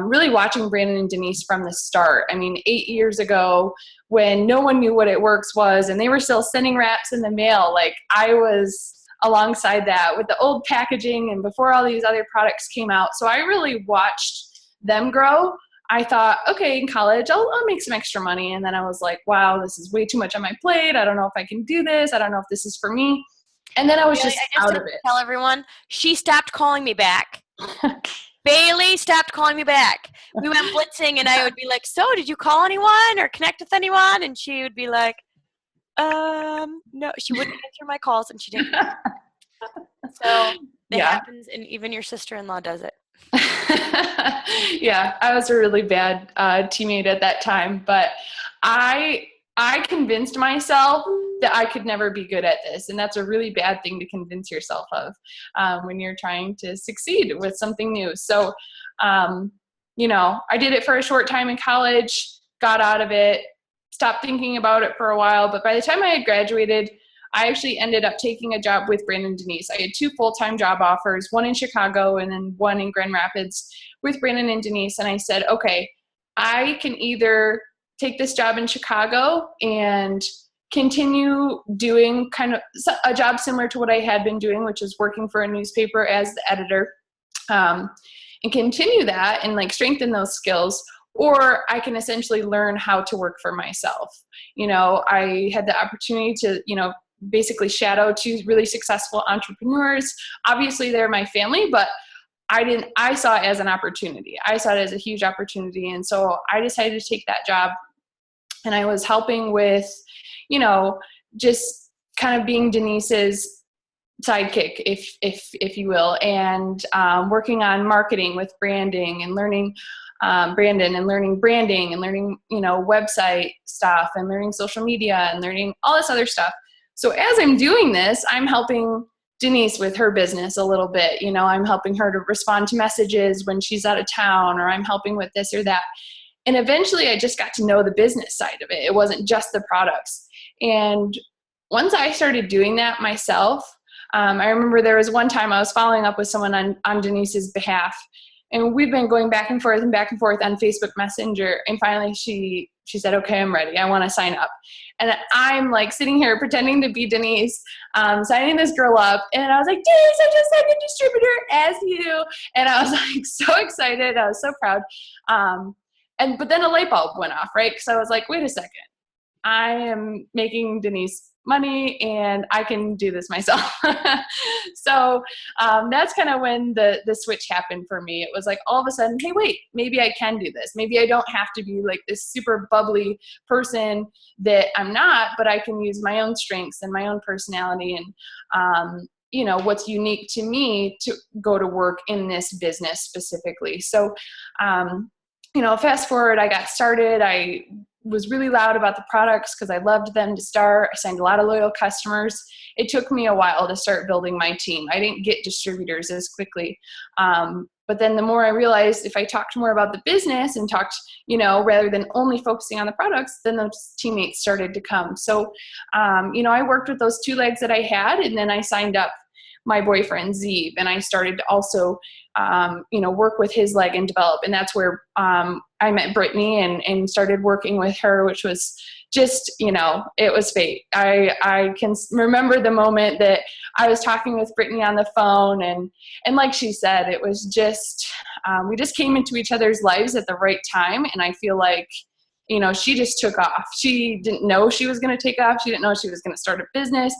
Speaker 7: really watching Brandon and Denise from the start. 8 years ago, when no one knew what It Works was, and they were still sending wraps in the mail, I was alongside that with the old packaging and before all these other products came out. So I really watched them grow. I thought, okay, in college, I'll make some extra money. And then I was like, wow, this is way too much on my plate. I don't know if I can do this. I don't know if this is for me. And then I was just out of it.
Speaker 3: Tell everyone, she stopped calling me back. Bailey stopped calling me back. We went blitzing, and I would be like, so did you call anyone or connect with anyone? And she would be like, no. She wouldn't answer my calls, and she didn't. So it happens, and even your sister-in-law does it.
Speaker 7: Yeah, I was a really bad teammate at that time, but I convinced myself that I could never be good at this, and that's a really bad thing to convince yourself of when you're trying to succeed with something new. So, you know, I did it for a short time in college, got out of it, stopped thinking about it for a while, but by the time I had graduated, I actually ended up taking a job with Brandon Denise. I had 2 full-time job offers, one in Chicago and then one in Grand Rapids with Brandon and Denise. And I said, okay, I can either take this job in Chicago and continue doing kind of a job similar to what I had been doing, which is working for a newspaper as the editor, and continue that and like strengthen those skills, or I can essentially learn how to work for myself. You know, I had the opportunity to, you know, basically shadow 2 really successful entrepreneurs. Obviously they're my family, but I saw it as an opportunity. I saw it as a huge opportunity. And so I decided to take that job, and I was helping with, you know, just kind of being Denise's sidekick, if you will, and working on marketing with branding and learning Brandon and learning branding and learning, you know, website stuff and learning social media and learning all this other stuff. So as I'm doing this, I'm helping Denise with her business a little bit. You know, I'm helping her to respond to messages when she's out of town, or I'm helping with this or that. And eventually I just got to know the business side of it. It wasn't just the products. And once I started doing that myself, I remember there was one time I was following up with someone on Denise's behalf, and we've been going back and forth on Facebook Messenger. And finally she said, okay, I'm ready. I want to sign up. And I'm like sitting here pretending to be Denise, signing this girl up. And I was like, Denise, I just signed a distributor as you. And I was like so excited. I was so proud. But then a light bulb went off, right? Because I was like, wait a second. I am making Denise money and I can do this myself. So that's kind of when the switch happened for me. It was like all of a sudden, hey, wait, maybe I can do this. Maybe I don't have to be like this super bubbly person that I'm not, but I can use my own strengths and my own personality and you know, what's unique to me to go to work in this business specifically. So, you know, fast forward, I got started. I was really loud about the products because I loved them to start. I signed a lot of loyal customers. It took me a while to start building my team. I didn't get distributors as quickly. But then the more I realized if I talked more about the business and talked, you know, rather than only focusing on the products, then those teammates started to come. So, you know, I worked with those 2 legs that I had, and then I signed up my boyfriend Zeev, and I started to also, you know, work with his leg and develop. And that's where I met Brittany and started working with her, which was just, you know, it was fate. I can remember the moment that I was talking with Brittany on the phone, and like she said, it was just, we just came into each other's lives at the right time. And I feel like, you know, she just took off. She didn't know she was going to take off. She didn't know she was going to start a business,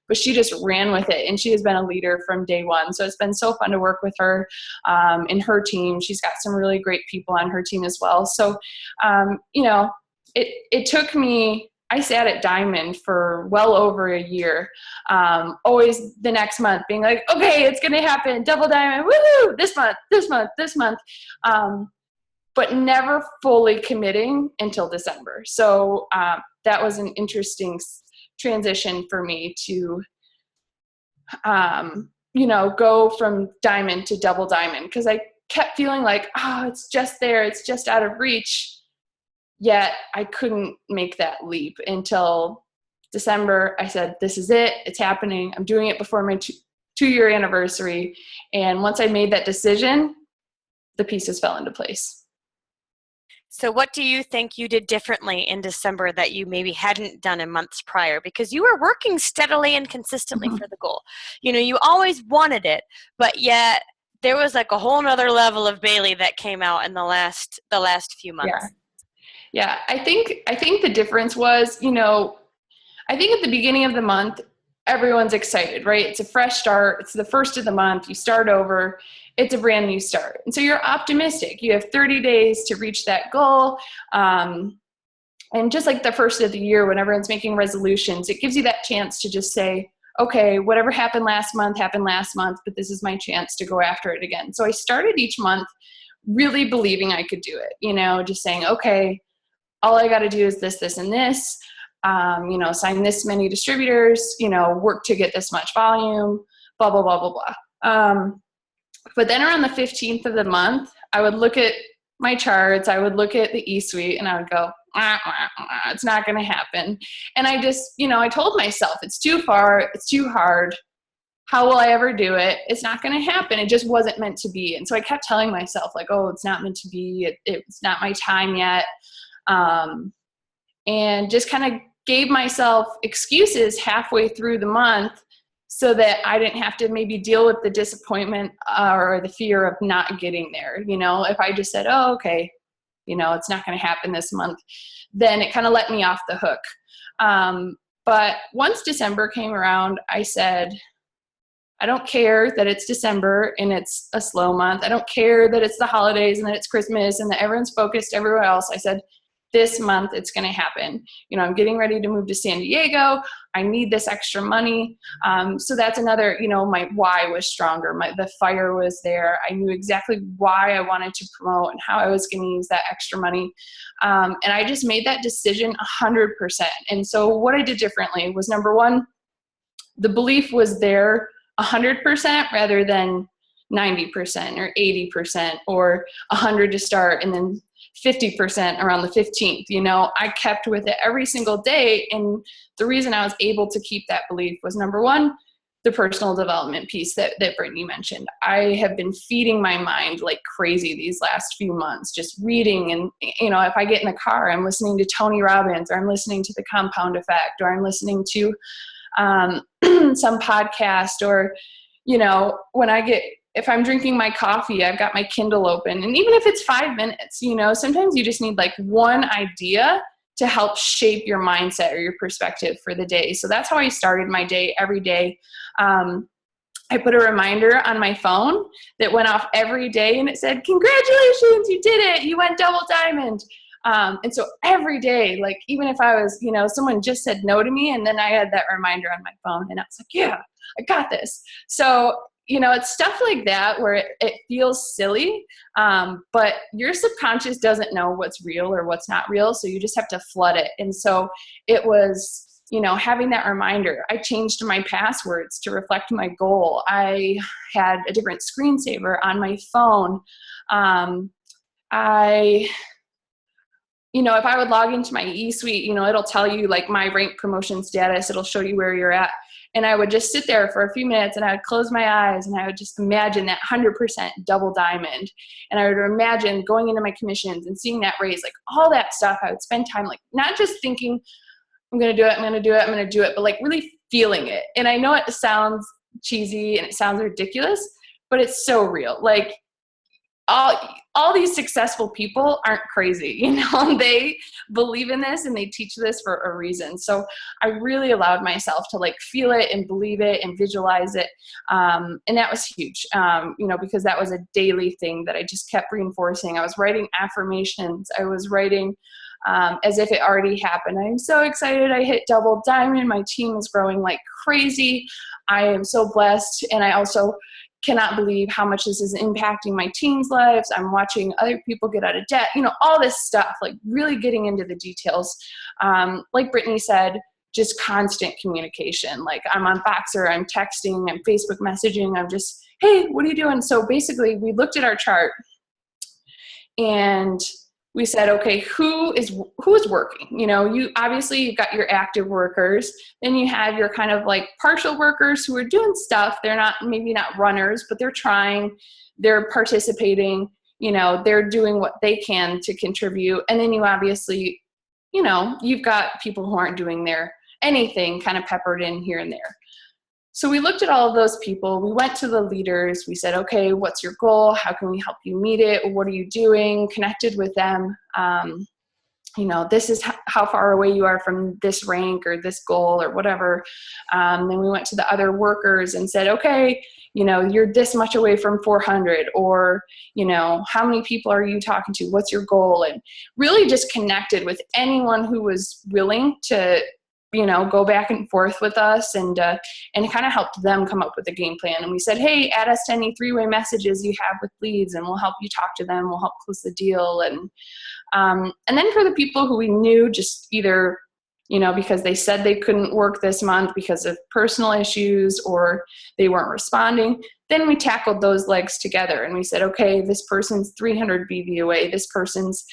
Speaker 7: but she just ran with it, and she has been a leader from day one. So it's been so fun to work with her and her team. She's got some really great people on her team as well. So, you know, it took me, I sat at Diamond for well over a year, always the next month being like, okay, it's going to happen, double Diamond, woohoo, this month, but never fully committing until December. So that was an interesting transition for me to, you know, go from Diamond to double Diamond, because I kept feeling like, oh, it's just there, it's just out of reach. Yet I couldn't make that leap until December. I said, this is it, it's happening. I'm doing it before my 2-year anniversary. And once I made that decision, the pieces fell into place.
Speaker 3: So what do you think you did differently in December that you maybe hadn't done in months prior? Because you were working steadily and consistently for the goal. You know, you always wanted it, but yet there was like a whole nother level of Bailey that came out in the last few months.
Speaker 7: Yeah. I think the difference was, you know, I think at the beginning of the month, everyone's excited, right? It's a fresh start. It's the first of the month. You start over. It's a brand new start. And so you're optimistic. You have 30 days to reach that goal. And just like the first of the year, when everyone's making resolutions, it gives you that chance to just say, okay, whatever happened last month, but this is my chance to go after it again. So I started each month really believing I could do it, you know, just saying, okay, all I got to do is this, this, and this, you know, sign this many distributors, you know, work to get this much volume, blah, blah, blah, blah, blah. But then around the 15th of the month, I would look at my charts, I would look at the eSuite, and I would go, it's not going to happen. And I just, you know, I told myself, it's too far, it's too hard. How will I ever do it? It's not going to happen. It just wasn't meant to be. And so I kept telling myself, like, oh, it's not meant to be. It's not my time yet. And just kind of gave myself excuses halfway through the month so that I didn't have to maybe deal with the disappointment or the fear of not getting there. You know, if I just said, oh, okay, you know, it's not going to happen this month, then it kind of let me off the hook. But once December came around, I said, I don't care that it's December and it's a slow month. I don't care that it's the holidays and that it's Christmas and that everyone's focused everywhere else. I said, this month it's going to happen. You know, I'm getting ready to move to San Diego. I need this extra money. So that's another, you know, my why was stronger. The fire was there. I knew exactly why I wanted to promote and how I was going to use that extra money. And I just made that decision 100%. And so what I did differently was, number one, the belief was there 100% rather than 90% or 80% or 100 to start and then 50% around the 15th. You know, I kept with it every single day. And the reason I was able to keep that belief was, number one, the personal development piece that Brittany mentioned. I have been feeding my mind like crazy these last few months, just reading. And, you know, if I get in the car, I'm listening to Tony Robbins, or I'm listening to The Compound Effect, or I'm listening to some podcast, or, you know, if I'm drinking my coffee, I've got my Kindle open. And even if it's 5 minutes, you know, sometimes you just need like one idea to help shape your mindset or your perspective for the day. So that's how I started my day every day. I put a reminder on my phone that went off every day, and it said, congratulations, you did it. You went double diamond. And so every day, like, even if I was, you know, someone just said no to me, and then I had that reminder on my phone, and I was like, yeah, I got this. So, you know, it's stuff like that where it feels silly, but your subconscious doesn't know what's real or what's not real. So you just have to flood it. And so it was, you know, having that reminder. I changed my passwords to reflect my goal. I had a different screensaver on my phone. You know, if I would log into my eSuite, you know, it'll tell you like my rank promotion status. It'll show you where you're at. And I would just sit there for a few minutes, and I would close my eyes, and I would just imagine that 100% double diamond. And I would imagine going into my commissions and seeing that raise, like all that stuff. I would spend time, like, not just thinking, I'm going to do it, I'm going to do it, I'm going to do it, but like really feeling it. And I know it sounds cheesy and it sounds ridiculous, but it's so real. Like, all these successful people aren't crazy, you know, they believe in this and they teach this for a reason. So I really allowed myself to like feel it and believe it and visualize it. And that was huge, you know, because that was a daily thing that I just kept reinforcing. I was writing affirmations. I was writing as if it already happened. I'm so excited. I hit double diamond. My team is growing like crazy. I am so blessed. And I also cannot believe how much this is impacting my team's lives. I'm watching other people get out of debt, you know, all this stuff, like really getting into the details. Like Brittany said, just constant communication. Like I'm on Voxer, I'm texting, I'm Facebook messaging, I'm just, hey, what are you doing? So basically we looked at our chart and we said, okay, who is working? You know, you've got your active workers, then you have your kind of like partial workers who are doing stuff. They're maybe not runners, but they're trying, they're participating, you know, they're doing what they can to contribute. And then you obviously, you know, you've got people who aren't doing anything kind of peppered in here and there. So we looked at all of those people. We went to the leaders. We said, okay, what's your goal? How can we help you meet it? What are you doing? Connected with them. This is how far away you are from this rank or this goal or whatever. Then we went to the other workers and said, okay, you're this much away from 400, or, how many people are you talking to? What's your goal? And really just connected with anyone who was willing to, go back and forth with us and kind of helped them come up with a game plan. And we said, hey, add us to any 3-way messages you have with leads and we'll help you talk to them. We'll help close the deal. And then for the people who we knew just either, because they said they couldn't work this month because of personal issues or they weren't responding, then we tackled those legs together and we said, okay, this person's 300 BV away, this person's,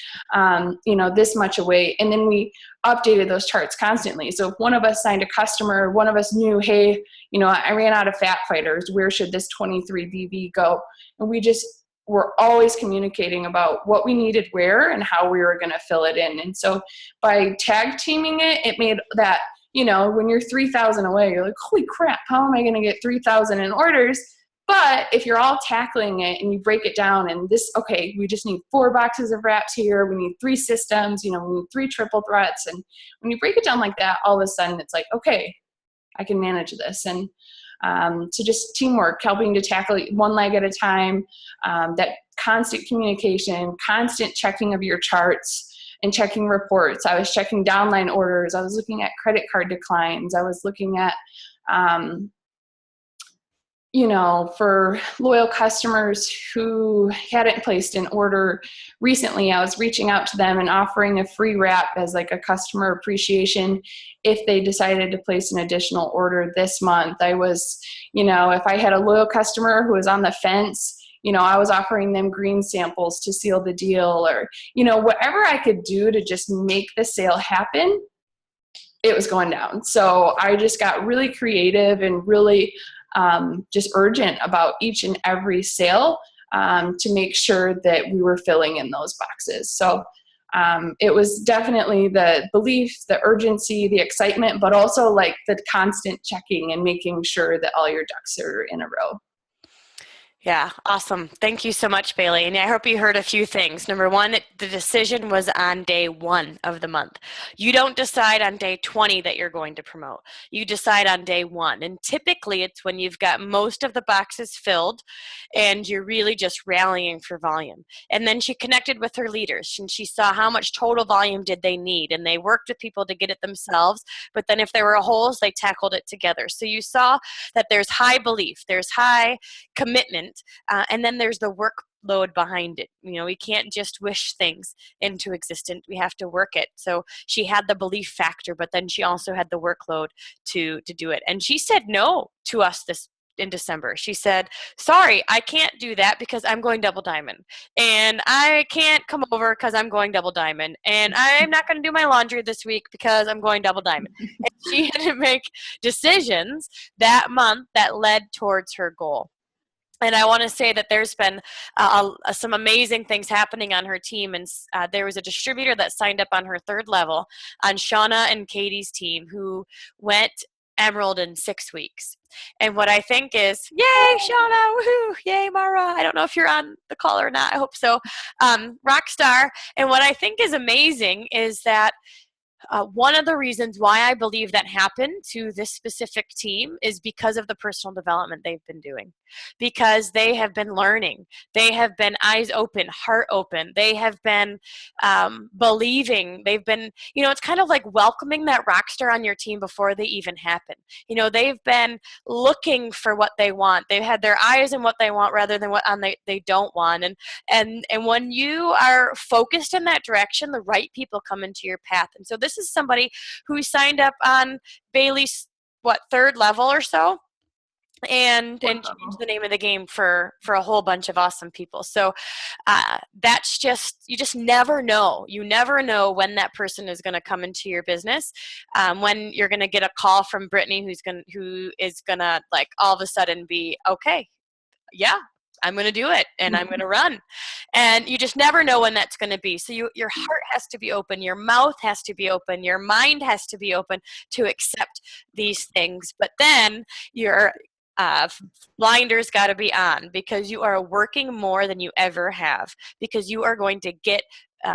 Speaker 7: this much away. And then we updated those charts constantly. So if one of us signed a customer, one of us knew, hey, I ran out of fat fighters, where should this 23 BV go? And we just were always communicating about what we needed where and how we were going to fill it in. And so by tag teaming it, it made that, when you're 3,000 away, you're like, holy crap, how am I going to get 3,000 in orders? But if you're all tackling it and you break it down and we just need 4 boxes of wraps here, we need 3 systems, we need 3 triple threats. And when you break it down like that, all of a sudden it's like, okay, I can manage this. And so just teamwork, helping to tackle it one leg at a time, that constant communication, constant checking of your charts and checking reports. I was checking downline orders. I was looking at credit card declines. I was looking at, for loyal customers who hadn't placed an order recently, I was reaching out to them and offering a free wrap as like a customer appreciation if they decided to place an additional order this month. I was, if I had a loyal customer who was on the fence, I was offering them green samples to seal the deal, or, whatever I could do to just make the sale happen, it was going down. So I just got really creative and really just urgent about each and every sale to make sure that we were filling in those boxes. So it was definitely the belief, the urgency, the excitement, but also like the constant checking and making sure that all your ducks are in a row.
Speaker 3: Yeah, awesome. Thank you so much, Bailey. And I hope you heard a few things. Number one, the decision was on day 1 of the month. You don't decide on day 20 that you're going to promote. You decide on day 1. And typically it's when you've got most of the boxes filled and you're really just rallying for volume. And then she connected with her leaders and she saw how much total volume did they need. And they worked with people to get it themselves. But then if there were holes, they tackled it together. So you saw that there's high belief, there's high commitment, and then there's the workload behind it. We can't just wish things into existence. We have to work it. So she had the belief factor, but then she also had the workload to do it. And she said no to us in December. She said, sorry, I can't do that because I'm going double diamond. And I can't come over because I'm going double diamond. And I'm not going to do my laundry this week because I'm going double diamond. And she had to make decisions that month that led towards her goal. And I want to say that there's been some amazing things happening on her team. And there was a distributor that signed up on her 3rd level on Shauna and Katie's team who went Emerald in 6 weeks. And what I think is, yay, Shauna, woohoo, yay, Mara. I don't know if you're on the call or not. I hope so. Rockstar. And what I think is amazing is that one of the reasons why I believe that happened to this specific team is because of the personal development they've been doing, because they have been learning. They have been eyes open, heart open. They have been believing. They've been, it's kind of like welcoming that rock star on your team before they even happen. They've been looking for what they want. They've had their eyes on what they want rather than what they don't want. And when you are focused in that direction, the right people come into your path. And so this is somebody who signed up on Bailey's 3rd level or so, and changed the name of the game for a whole bunch of awesome people. So that's just, you just never know. You never know when that person is going to come into your business, when you're going to get a call from Brittany who is going to like all of a sudden be, okay, yeah, I'm going to do it and I'm going to run. And you just never know when that's going to be. So your heart has to be open, your mouth has to be open, your mind has to be open to accept these things. But then your blinders got to be on, because you are working more than you ever have, because you are going to get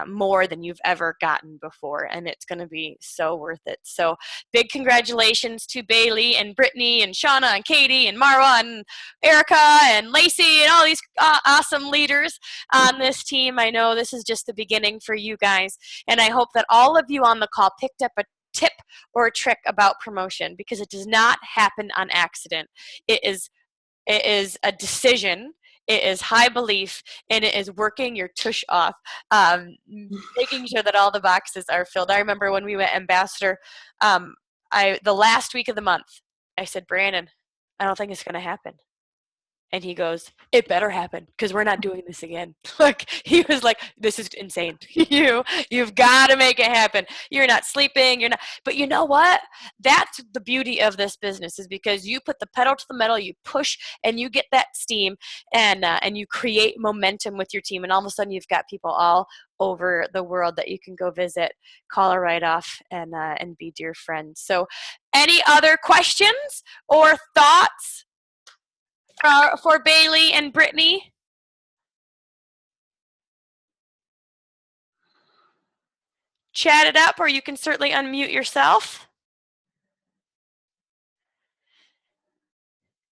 Speaker 3: more than you've ever gotten before, and it's going to be so worth it. So big congratulations to Bailey and Brittany and Shauna and Katie and Marwa and Erica and Lacey and all these awesome leaders on this team. I know this is just the beginning for you guys, and I hope that all of you on the call picked up a tip or a trick about promotion, because it does not happen on accident. It is a decision. It is high belief, and it is working your tush off, making sure that all the boxes are filled. I remember when we went ambassador, the last week of the month, I said, Brandon, I don't think it's going to happen. And he goes, it better happen, because we're not doing this again. Like, he was like, this is insane. You've got to make it happen. You're not sleeping. You're not. But you know what? That's the beauty of this business, is because you put the pedal to the metal, you push, and you get that steam, and you create momentum with your team. And all of a sudden, you've got people all over the world that you can go visit, call a write-off, and be dear friends. So any other questions or thoughts for Bailey and Brittany? Chat it up, or you can certainly unmute yourself.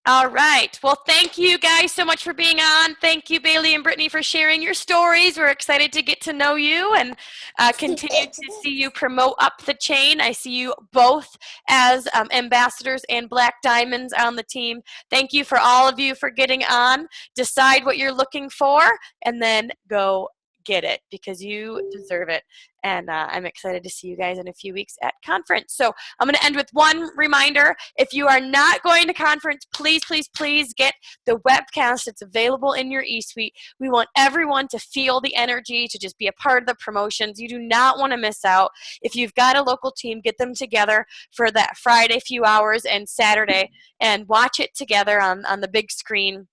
Speaker 3: All right. Well, thank you guys so much for being on. Thank you, Bailey and Brittany, for sharing your stories. We're excited to get to know you and continue to see you promote up the chain. I see you both as ambassadors and Black Diamonds on the team. Thank you for all of you for getting on. Decide what you're looking for, and then go get it, because you deserve it. And I'm excited to see you guys in a few weeks at conference. So I'm going to end with one reminder. If you are not going to conference, please, please, please get the webcast. It's available in your eSuite. We want everyone to feel the energy, to just be a part of the promotions. You do not want to miss out. If you've got a local team, get them together for that Friday few hours and Saturday, and watch it together on the big screen,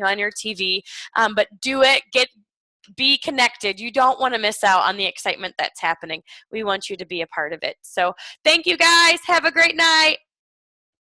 Speaker 3: on your TV. But do it. Be connected. You don't want to miss out on the excitement that's happening. We want you to be a part of it. So thank you guys. Have a great night.